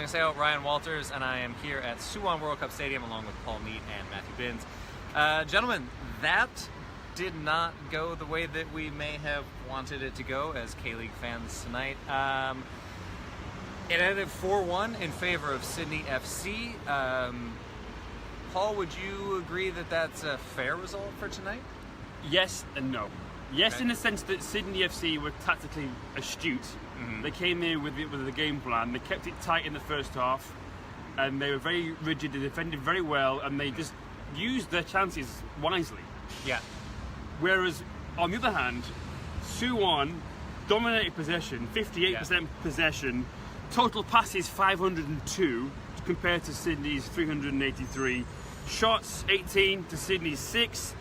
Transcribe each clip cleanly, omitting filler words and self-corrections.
Annyeonghaseyo, Ryan Walters, and I am here at Suwon World Cup Stadium along with Paul Mead and Matthew Binns. Gentlemen, that did not go the way that we may have wanted it to go as K-League fans tonight. It ended 4-1 in favor of Sydney FC. Paul, would you agree that that's a fair result for tonight? Yes and no. Yes, Okay. in the sense that Sydney FC were tactically astute. Mm-hmm. They came in with the game plan. They kept it tight in the first half, and they were very rigid. They defended very well, and they just used their chances wisely. Yeah. Whereas, on the other hand, Suwon dominated possession, 58% possession, total passes 502 compared to Sydney's 383. Shots 18 to Sydney's 6.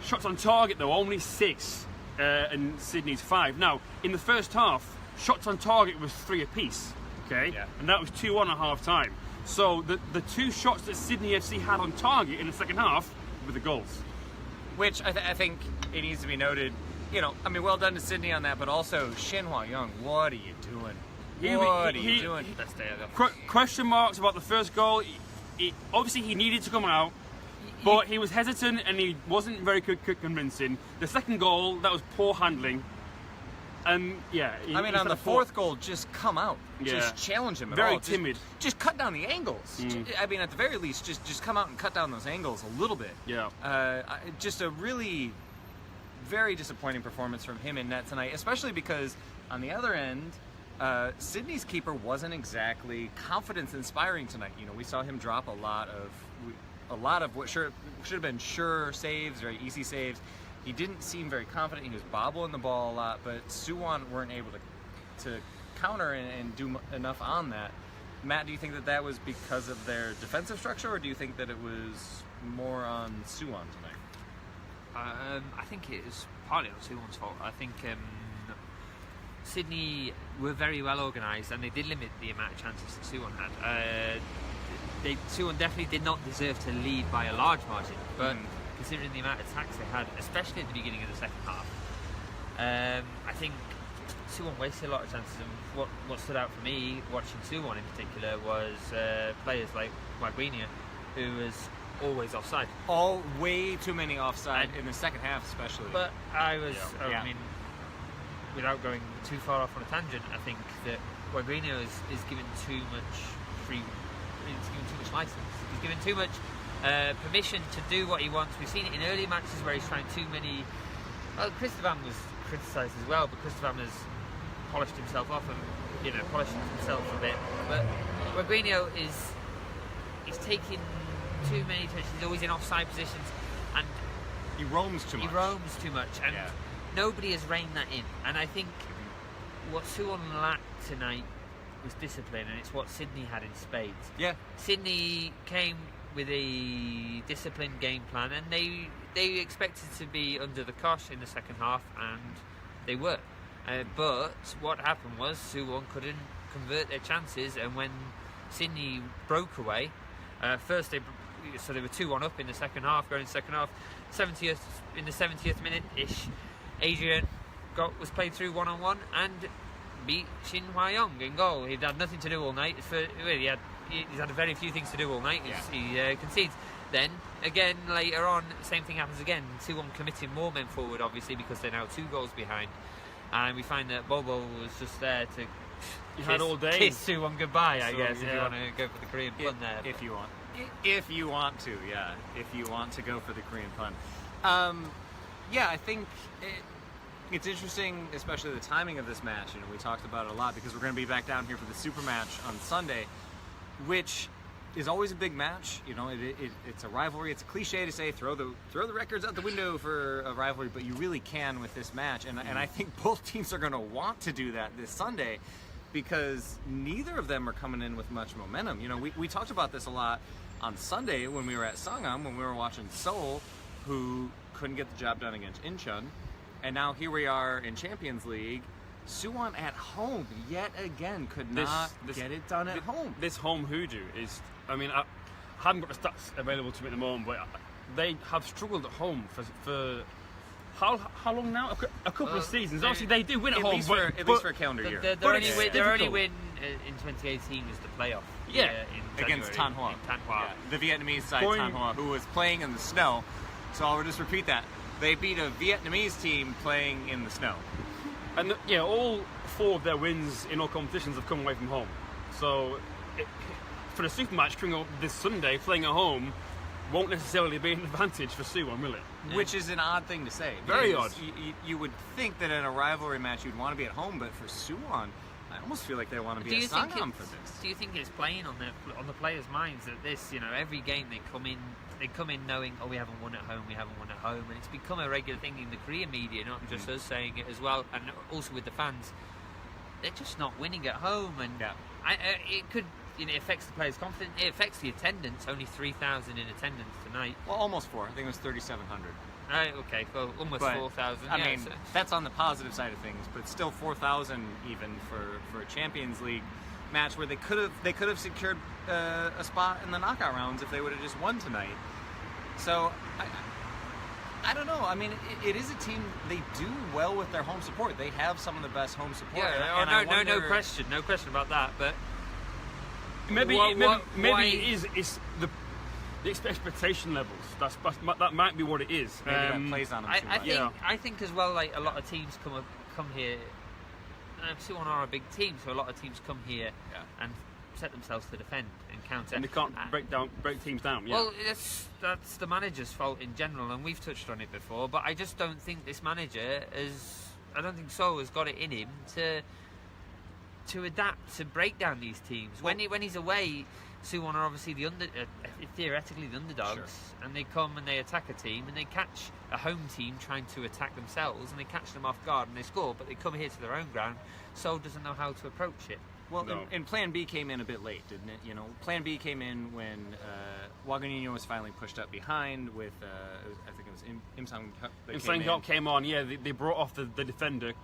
Shots on target though only 6 and Sydney's 5. Now in the first half, shots on target was 3 apiece. Okay, Yeah. and that was 2-1 at half time. So the 2 shots that Sydney FC had on target in the second half were the goals. Which I think it needs to be noted. Well done to Sydney on that, but also Shin Hwa-young, what are you doing? What are you doing? Best day ever. Question marks about the first goal. Obviously he needed to come out, but he was hesitant and he wasn't very convincing. The second goal, that was poor handling. And yeah, on the fourth goal, just come out. Yeah. Just challenge him at Very all. timid. Just cut down the angles. At the very least, just come out and cut down those angles a little bit. Yeah. Just a really very disappointing performance from him in net tonight, especially because on the other end, Sydney's keeper wasn't exactly confidence-inspiring tonight. We saw him drop a lot of what should have been sure saves, very easy saves. He didn't seem very confident. He was bobbling the ball a lot, but Suwon weren't able to counter and do enough on that. Matt, do you think that was because of their defensive structure, or do you think that it was more on Suwon tonight? I think it was partly on Suwon's fault. I think Sydney were very well organised and they did limit the amount of chances that Suwon had. Suwon definitely did not deserve to lead by a large margin, but considering the amount of attacks they had, especially at the beginning of the second half, I think Suwon wasted a lot of chances. And what stood out for me watching Suwon in particular was players like Wagrinia, who was always offside. Way too many offside in the second half, especially. But without going too far off on a tangent, I think that Wagrinia is given too much he's given too much license. He's given too much permission to do what he wants. We've seen it in early matches where he's trying too many. Well, Christovan was criticised as well, but Christovan has polished himself off and polished himself a bit. But Wagrinia he's taking too many touches. He's always in offside positions, and he roams too much. And nobody has reined that in. And I think what Suwon lacked tonight was discipline, and it's what Sydney had in spades. Yeah. Sydney came with a disciplined game plan, and they expected to be under the cosh in the second half, and they were. But what happened was Suwon couldn't convert their chances, and when Sydney broke away, first they were 2-1 up in the second half, going in the second half. In the 70th minute-ish, Adrian was played through one-on-one and beat Shin Hwa-young in goal. He'd had nothing to do all night. He's had very few things to do all night. He concedes. Then, again, later on, same thing happens again. Suwon committing more men forward, obviously, because they're now 2 goals behind. And we find that Bobo was just there to kiss Suwon goodbye, I guess, if you want to go for the Korean pun there. If you want. If you want to, yeah. If you want to go for the Korean pun. I think it's interesting, especially the timing of this match. We talked about it a lot because we're going to be back down here for the super match on Sunday, which is always a big match. It's a rivalry. It's a cliche to say throw the records out the window for a rivalry, but you really can with this match. And I think both teams are going to want to do that this Sunday because neither of them are coming in with much momentum. We talked about this a lot on Sunday when we were at Sangam, when we were watching Seoul, who couldn't get the job done against Incheon. And now here we are in Champions League. Suwon at home, yet again, could not get it done at home. This home hoodoo is, I haven't got the stats available to me at the moment, but they have struggled at home for how long now? A couple of seasons. Obviously, they do win at home, at least for a calendar year. Their only win in 2018 was the playoff. Yeah. In Against January, Tan Hoa. in Tan Hoa. Yeah, the Vietnamese side, Going- Tan Hoa, who was playing in the snow. So I'll just repeat that. They beat a Vietnamese team playing in the snow. And all 4 of their wins in all competitions have come away from home. So for the super match coming up this Sunday, playing at home won't necessarily be an advantage for Suwon, will it? Yeah. Which is an odd thing to say. Very because odd. You would think that in a rivalry match you'd want to be at home, but for Suwon, I almost feel like they want to be at Sangam for this. Do you think it's playing on the players' minds that this, every game they come in knowing, oh, we haven't won at home, and it's become a regular thing in the Korean media, not just us saying it as well, and also with the fans. They're just not winning at home, and it could. It affects the players' confidence. It affects the attendance. Only 3,000 in attendance tonight. Well, almost 4. I think it was 3,700. Okay, well, almost But, 4,000. I mean, that's on the positive side of things, but still 4,000 even for a Champions League match where they could have secured a spot in the knockout rounds if they would have just won tonight. So I don't know. I mean, it is a team. They do well with their home support. They have some of the best home support. Yeah, and I wonder, no question about that. But Maybe Why- it is the expectation levels. That might be what it is. maybe that plays on them too much. I think as well. Like a lot of teams come here. Suwon are a big team, so a lot of teams come here and set themselves to defend and counter. and they can't break teams down. Yeah. Well, that's the manager's fault in general, and we've touched on it before. But I just don't think this manager is. I don't think So has got it in him to adapt, to break down these teams. When he's away, Suwon are obviously theoretically the underdogs, Sure. and they come and they attack a team, and they catch a home team trying to attack themselves, and they catch them off guard and they score. But they come here to their own ground. So doesn't know how to approach it. Well, No. and Plan B came in a bit late, didn't it? Plan B came in when Waganino was finally pushed up behind with, I think it was Im Sang Hyuk that And came in. Sang came on, they brought off the defender,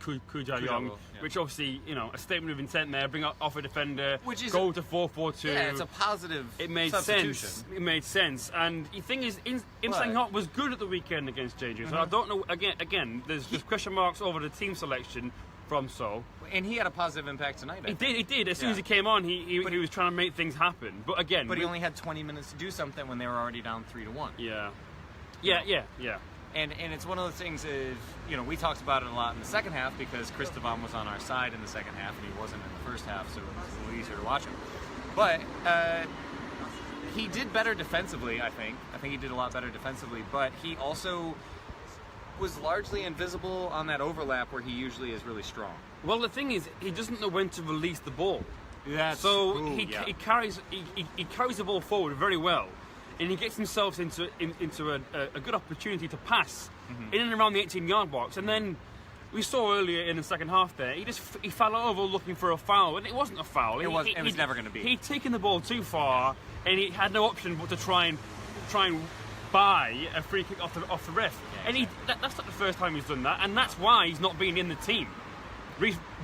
Ku Ja Young, Yeah. which obviously, a statement of intent there, bring off a defender, Which is go to 4-4-2. Yeah, it's a positive It made substitution. sense. It made sense. And the thing is, Im Sang Hyuk was good at the weekend against Jeju. So I don't know, again, there's question marks over the team selection from Seoul. And he had a positive impact tonight. I He think. did. As soon as he came on, he was trying to make things happen. But again... But he only had 20 minutes to do something when they were already down 3-1. Yeah. And it's one of those things is, we talked about it a lot in the second half because Kristovan was on our side in the second half and he wasn't in the first half, so it was a little easier to watch him. But he did better defensively, I think. I think he did a lot better defensively, but he also was largely invisible on that overlap where he usually is really strong. Well, the thing is, he doesn't know when to release the ball. He carries the ball forward very well, and he gets himself into a good opportunity to pass in and around the 18-yard box. And then we saw earlier in the second half there, he fell over looking for a foul, and it wasn't a foul. It was never going to be. He'd taken the ball too far, and he had no option but to try and buy a free kick off the ref. Yeah, and that's not the first time he's done that, and that's why he's not been in the team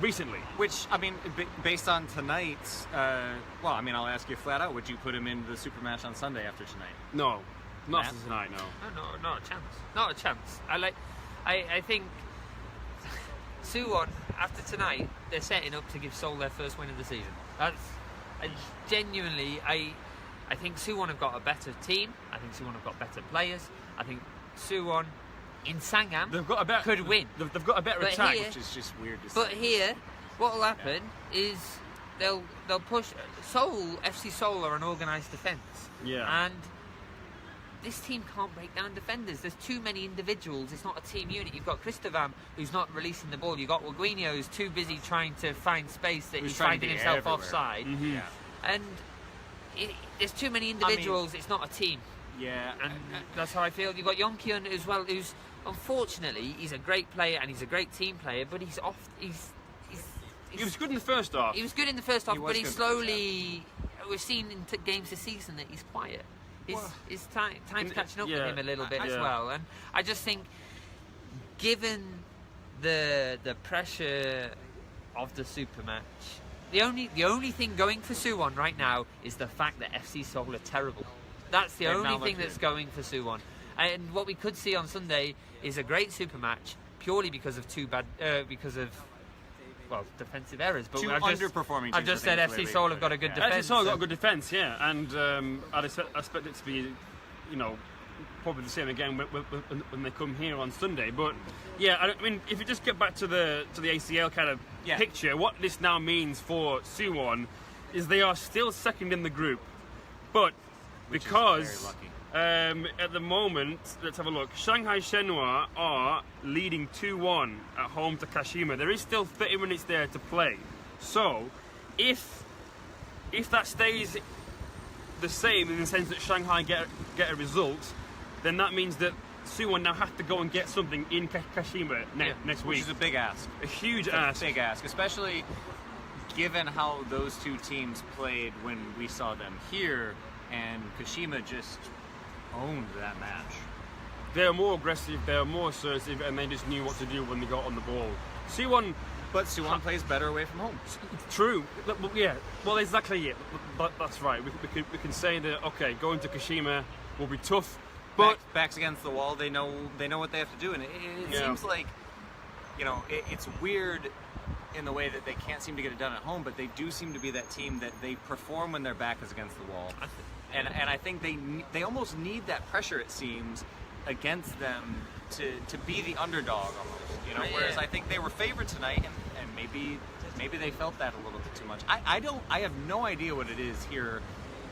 recently. Which, I mean, based on tonight's, I'll ask you flat out, would you put him in the super match on Sunday after tonight? No, not Matt? for tonight. No. No, not a chance. Not a chance. I think Suwon, after tonight, they're setting up to give Seoul their first win of the season. I think Suwon have got a better team. I think Suwon have got better players. I think Suwon in Sangam could win. They've got a better But attack. here- Which is just weird to But say. here, what will happen is they'll push Seoul. FC Seoul are an organised defence. Yeah. And this team can't break down defenders. There's too many individuals. It's not a team unit. You've got Kristovan, who's not releasing the ball. You've got Waguinho, who's too busy trying to find space that Who's he's trying to finding be himself everywhere. offside. Yeah. And there's too many individuals. It's not a team. Yeah. And that's how I feel. You've got Yonkyun as well, who's unfortunately he's a great player and he's a great team player, but he's off. He was good in the first half. He was good in the first half, He was but he's good in the first slowly. We've seen in games this season that he's quiet. His time's catching up with him a little bit as yeah. well, and I just think, given the pressure of the super match, the only thing going for Suwon right now is the fact that FC Seoul are terrible. That's the They've only not thing looked that's good. going for Suwon. And what we could see on Sunday is a great super match purely because of defensive errors. But Two I've underperforming I've teams, just I said think, is the way FC we Seoul put have it. got a good Yeah. defense. Actually, Seoul got a so- good defence, yeah, and I'd expect it to be, probably the same again when they come here on Sunday. But yeah, I mean, if you just get back to the ACL kind of picture, what this now means for Suwon is they are still second in the group, but because at the moment, let's have a look. Shanghai Shenhua are leading 2-1 at home to Kashima. There is still 30 minutes there to play, so if that stays the same in the sense that Shanghai get a result, then that means that Suwon now have to go and get something in Kashima next week. Which is a big ask. A huge It's ask. a big ask, especially given how those two teams played when we saw them here, and Kashima just owned that match. They're more aggressive, they're more assertive, and they just knew what to do when they got on the ball. Suwon, But Suwon plays better away from home. true, yeah, well, exactly it. That's right. We can say that, okay, going to Kashima will be tough, but Backs against the wall, they know what they have to do, and it seems like, it's weird in the way that they can't seem to get it done at home, but they do seem to be that team that they perform when their back is against the wall, and I think they almost need that pressure, it seems, against them to be the underdog almost, Whereas I think they were favored tonight, and maybe they felt that a little bit too much. I have no idea what it is here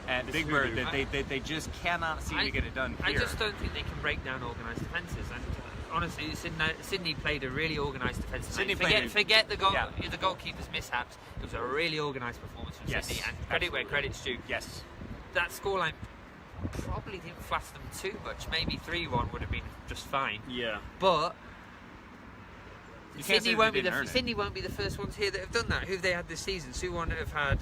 at Big Bird that they just cannot seem to get it done here. I just don't think they can break down organised defences. And honestly, Sydney played a really organised defence. Forget the goalkeeper's mishaps. It was a really organised performance from Sydney, and credit where credit's due. Yes. That scoreline probably didn't flash them too much. Maybe 3-1 would have been just fine. yeah. But You can't say Sydney that won't they be didn't earn it. Sydney won't be the first ones here that have done that. Who've they had this season? Suwon have had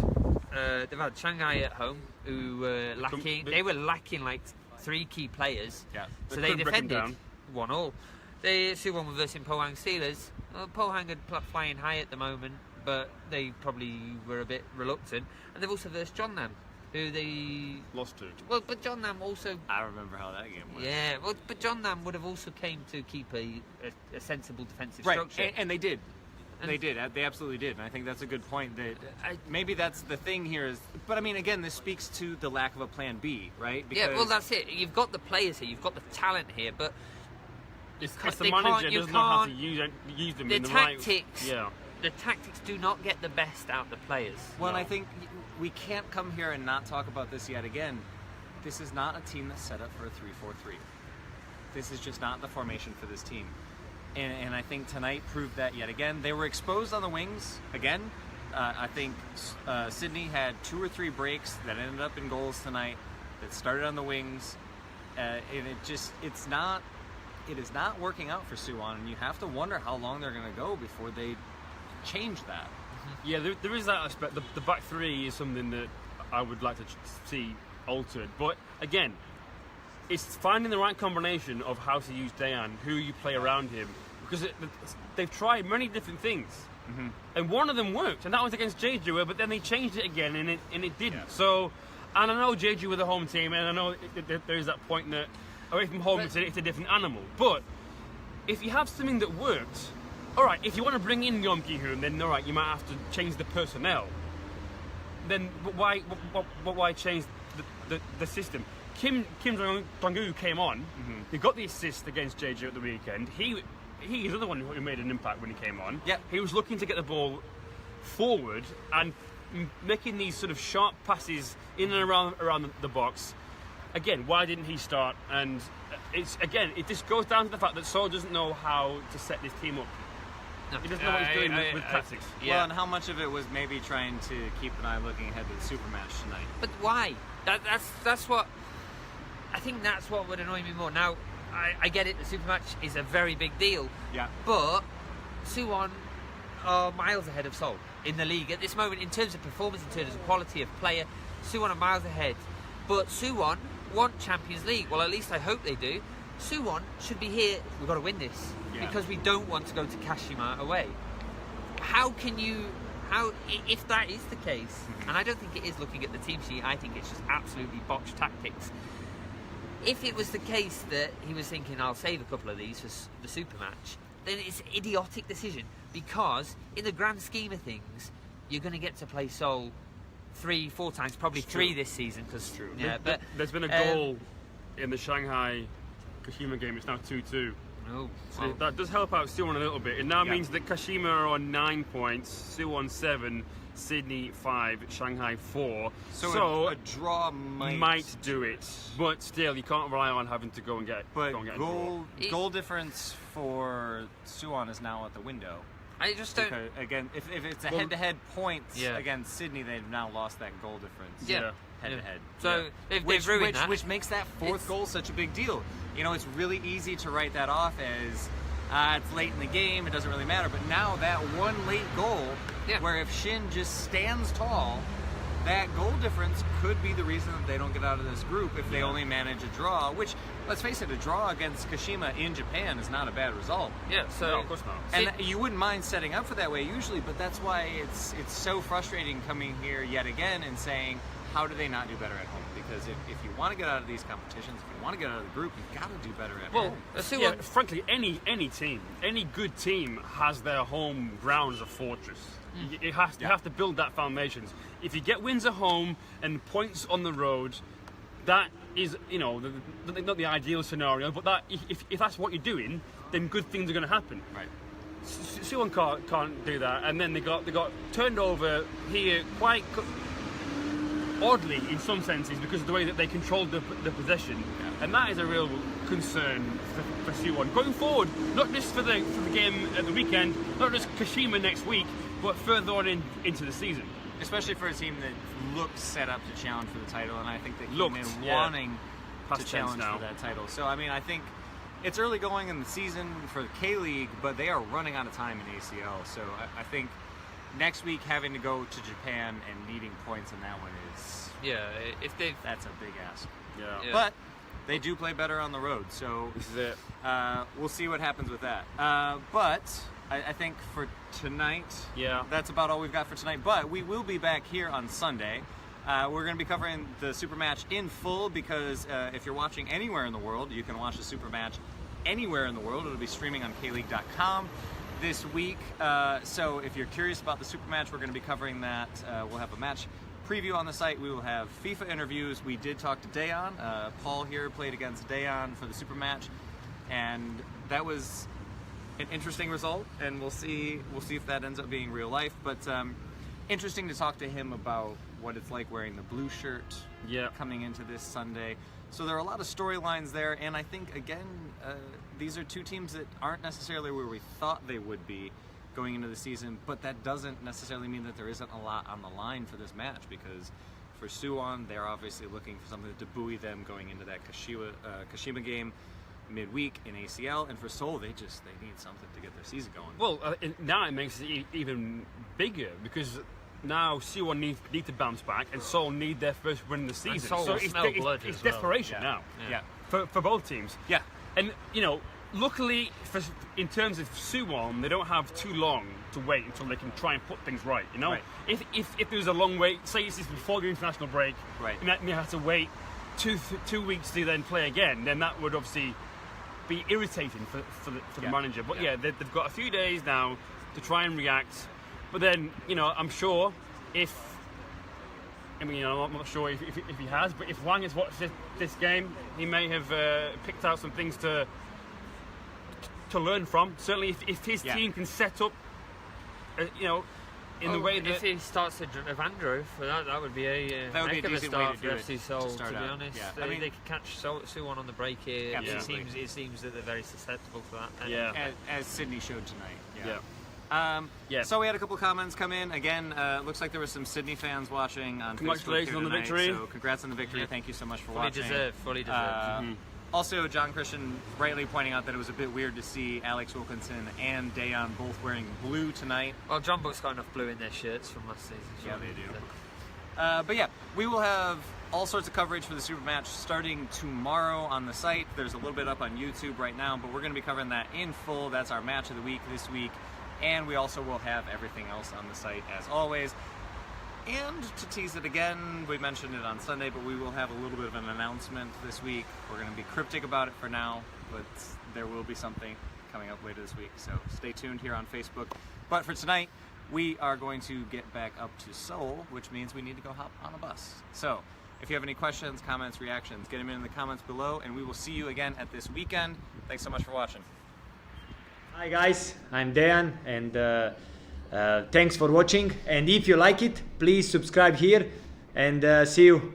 they've had Shanghai at home, who were lacking. They were lacking like 3 key players. Yeah. So They they couldn't break them defended down. 1-1. Suwon were versing Pohang Steelers. Pohang are flying high at the moment, but they probably were a bit reluctant. And they've also versed Jeonnam, who they Lost to. well, but Jeonnam also. I remember how that game went. Yeah, well, but Jeonnam would have also came to keep a sensible defensive Right, structure. and they did. And- They did. They absolutely did. And I think that's a good point. That maybe that's the thing here is. But I mean, again, this speaks to the lack of a plan B, right? Yeah, well, that's it. You've got the players here, you've got the talent here, but It's they the manager can't- you doesn't know how to can't- use them the in the right. tactics. Yeah. The tactics do not get the best out of the players. Well, and No. I think we can't come here and not talk about this yet again. This is not a team that's set up for a 3-4-3. This is just not the formation for this team. And I think tonight proved that yet again. They were exposed on the wings again. I think Sydney had 2 or 3 breaks that ended up in goals tonight that started on the wings. And it is not working out for Suwon, and you have to wonder how long they're going to go before they change that. Yeah, there is that aspect. The back three is something that I would like to see altered. But again, it's finding the right combination of how to use Dayan, who you play around him, because they've tried many different things, and one of them worked, and that was against Jeju, but then they changed it again, and it didn't. Yeah. So, and I know Jeju were the home team, and I know there is that point that away from home it's a different animal. But if you have something that worked, all right. If you want to bring in Yom Ki-hoon, then all right, you might have to change the personnel. Then why change the system? Kim Jong-gu came on. He got the assist against Jeju at the weekend. He is the one who made an impact when he came on. Yep. He was looking to get the ball forward and making these sort of sharp passes in and around the box. Again, why didn't he start? And it just goes down to the fact that Seoul doesn't know how to set this team up. No. He doesn't know what he's doing with tactics. Yeah. Well, and how much of it was maybe trying to keep an eye looking ahead to the super match tonight? But why? That's what I think. That's what would annoy me more. Now, I get it. The super match is a very big deal. Yeah. But Suwon are miles ahead of Seoul in the league at this moment in terms of performance, in terms of quality of player. Suwon are miles ahead. But Suwon want Champions League. Well, at least I hope they do. Suwon should be here. We've got to win this because we don't want to go to Kashima away. If that is the case, and I don't think it is looking at the team sheet, I think it's just absolutely botched tactics. If it was the case that he was thinking, I'll save a couple of these for the super match, then it's an idiotic decision, because in the grand scheme of things, you're going to get to play Seoul 3-4 times, probably It's 3 true. this season. Cause, True. Yeah, but There's been a goal in the Shanghai Kashima game. It's now 2-2. oh, So well, that does help out Suwon a little bit. It now Yeah. means that Kashima are on 9 points, Suwon 7, Sydney 5, Shanghai 4. So a draw might do it, but still, you can't rely on having to go and get But go and get a draw. goal difference for Suwon is now at the window. I just don't. Because, again, if it's a Well, head-to-head points Yeah. against Sydney, they've now lost that goal difference. Yeah. Head-to-head. So they've ruined that. Which makes that fourth It's- goal such a big deal. You know, it's really easy to write that off as it's late in the game, it doesn't really matter. But now that one late goal, Yeah. where if Shin just stands tall, that goal difference could be the reason that they don't get out of this group if they only manage a draw. Which, let's face it, a draw against Kashima in Japan is not a bad result. Yeah, so No, of course not. And you wouldn't mind setting up for that way usually, but that's why it's so frustrating coming here yet again and saying, how do they not do better at home? Because if you want to get out of these competitions, if you want to get out of the group, you've got to do better at Well, home. yeah, frankly, any team, any good team has their home ground as a fortress. You have to build that foundations. If you get wins at home and points on the road, that is, you know, not the ideal scenario. But that if that's what you're doing, then good things are going to happen. Right. Suwon can't do that, and then they got turned over here quite oddly in some senses because of the way that they controlled the possession, and that is a real concern for Suwon going forward. Not just for the game at the weekend, not just Kashima next week, but further on into the season. Especially for a team that looked set up to challenge for the title, and I think they came Looked, in yeah. wanting Past to tense challenge now. for that title. So, I mean, I think it's early going in the season for the K-League, but they are running out of time in ACL. So I think next week having to go to Japan and needing points in that one if they've that's a big ask. Yeah. Yeah. But they do play better on the road, so This is it. we'll see what happens with that. But I think for tonight, Yeah. that's about all we've got for tonight. But we will be back here on Sunday. We're going to be covering the Super Match in full because if you're watching anywhere in the world, you can watch the Super Match anywhere in the world. It'll be streaming on KLeague.com this week. So if you're curious about the Super Match, we're going to be covering that. We'll have a match preview on the site. We will have FIFA interviews. We did talk to Dayon. Paul here played against Dayon for the Super Match, and that was an interesting result. And we'll see if that ends up being real life. But interesting to talk to him about what it's like wearing the blue shirt coming into this Sunday. So there are a lot of storylines there, and I think again these are two teams that aren't necessarily where we thought they would be going into the season, but that doesn't necessarily mean that there isn't a lot on the line for this match, because for Suwon, they're obviously looking for something to buoy them going into that Kashima game midweek in ACL, and for Seoul, they need something to get their season going. Well, now it makes it even bigger because now Suwon need to bounce back, and Seoul need their first win of the season. Seoul So will smell blood it's as well. desperation Yeah. now Yeah. for both teams. Yeah. And you know, luckily in terms of Suwon, they don't have too long to wait until they can try and put things right. You know, Right. if there's a long wait, say it's before the international break, Right. and you have to wait two weeks to then play again, then that would obviously be irritating for the Yeah. manager. But Yeah. they've got a few days now to try and react. But then, you know, I'm sure I'm not sure if he has, but if Wang has watched this game, he may have picked out some things to learn from. Certainly, if his Yeah. team can set up, in the way that if he starts to Evandro, that would be a That would be heck a of a decent way start to for do it, FC to Seoul. To start be out. honest, Yeah. they, I mean- they could catch Suwon on the break here. Absolutely. It seems that they're very susceptible to that. And as Sydney showed tonight. yeah. Yeah. So we had a couple comments come in. Again, looks like there were some Sydney fans watching on Facebook Congratulations here on the tonight, victory. So congrats on the victory. Yeah. Thank you so much for fully watching. deserved. Fully deserved. Also, John Christian rightly pointing out that it was a bit weird to see Alex Wilkinson and Dayon both wearing blue tonight. Well, John Book's got enough blue in their shirts from last season. Yeah, surely. they do. But yeah, we will have all sorts of coverage for the Super Match starting tomorrow on the site. There's a little bit up on YouTube right now, but we're going to be covering that in full. That's our match of the week this week. And we also will have everything else on the site as always. And to tease it again, we mentioned it on Sunday, but we will have a little bit of an announcement this week. We're going to be cryptic about it for now, but there will be something coming up later this week. So stay tuned here on Facebook. But for tonight, we are going to get back up to Seoul, which means we need to go hop on a bus. So if you have any questions, comments, reactions, get them in the comments below, and we will see you again at this weekend. Thanks so much for watching. Hi guys, I'm Dejan, and thanks for watching. And if you like it, please subscribe here, and see you